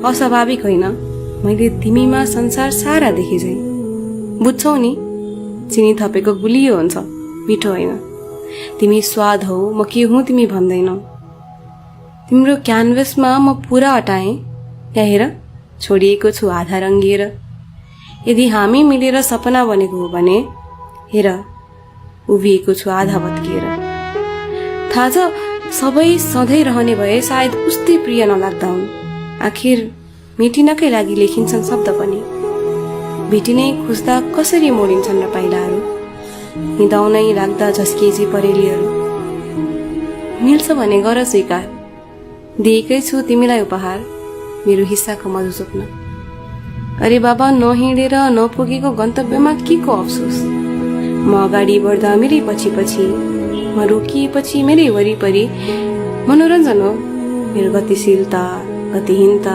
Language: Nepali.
अस्वाभाविक होइन। मैले तिमीमा संसार सारा देखे झैं। बुझ्छौ नि, चिनी थपेको गुलियो हुन्छ, मिठो होइन। तिमी स्वाद हौ, म के हुँ तिमी भन्दैनौ। तिम्रो क्यानभसमा म पूरा अटाएँ, यहाँ हेर छोडिएको छु आधा रङ्गिएर। यदि हामी मिलेर सपना बनेको हो भने हेर उभिएको छु आधा भत्किएर। थाहा छ, सबै सधैँ रहने भए सायद उस्तै प्रिय नलाग्दा हुन्। आखिर मेटिनकै लागि लेखिन्छन् शब्द पनि। भेटिनै खोज्दा कसरी मोडिन्छन् र पाइलाहरू। हिँदाउनै लाग्दा झस्किएची परेलीहरू। मिल्छ भने गर स्वीकार, दिएकै छु तिमीलाई उपहार, मेरो हिस्साको मधु स्वप्न। अरे बाबा, नहिँडेर नपुगेको गन्तव्यमा के को अफसोस। म अगाडि बढ्दा मेरै पछि पछि, म रोकिएपछि मेरै वरिपरि। मनोरञ्जन हो मेरो गतिशीलता, गतिहीनता।